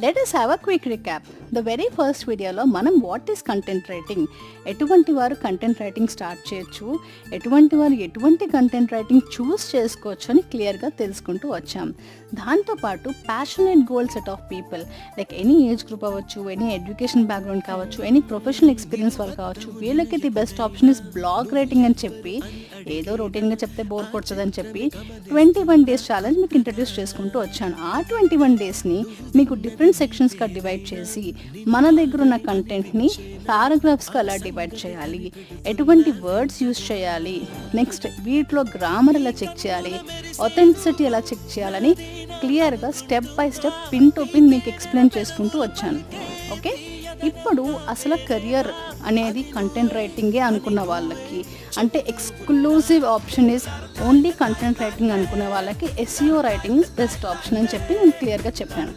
Let us have a quick recap. The very first వీడియోలో మనం what is content writing, ఎటువంటి వారు content writing start చేయొచ్చు, ఎటువంటి వారు ఎటువంటి కంటెంట్ రైటింగ్ చూస్ చేసుకోవచ్చు అని క్లియర్గా తెలుసుకుంటూ వచ్చాం. దాంతోపాటు passionate goal set of people, like any age group అవ్వచ్చు, ఎనీ ఎడ్యుకేషన్ బ్యాక్గ్రౌండ్ కావచ్చు, ఎనీ ప్రొఫెషనల్ ఎక్స్పీరియన్స్ వాళ్ళు కావచ్చు, వీళ్ళకి the best option is blog writing అని చెప్పి, ఏదో రొటీన్గా చెప్తే బోర్ కొడుతుందని చెప్పి 21 days ఛాలెంజ్ మీకు ఇంట్రడ్యూస్ చేసుకుంటూ వచ్చాను. ఆ 21 daysని మీకు డిఫరెంట్ సెక్షన్స్గా డివైడ్ చేసి మన దగ్గర ఉన్న కంటెంట్ని పారాగ్రాఫ్స్గా ఎలా డివైడ్ చేయాలి, ఎటువంటి వర్డ్స్ యూజ్ చేయాలి, నెక్స్ట్ వీటిలో గ్రామర్ ఎలా చెక్ చేయాలి, ఆథెంటిసిటీ ఎలా చెక్ చేయాలని క్లియర్గా step by step pin to pin మీకు ఎక్స్ప్లెయిన్ చేసుకుంటూ వచ్చాను. ఓకే, ఇప్పుడు అసలు కెరియర్ అనేది కంటెంట్ రైటింగే అనుకున్న వాళ్ళకి, అంటే exclusive option is only content writing అనుకునే వాళ్ళకి SEO రైటింగ్ బెస్ట్ ఆప్షన్ అని చెప్పి నేను క్లియర్గా చెప్పాను.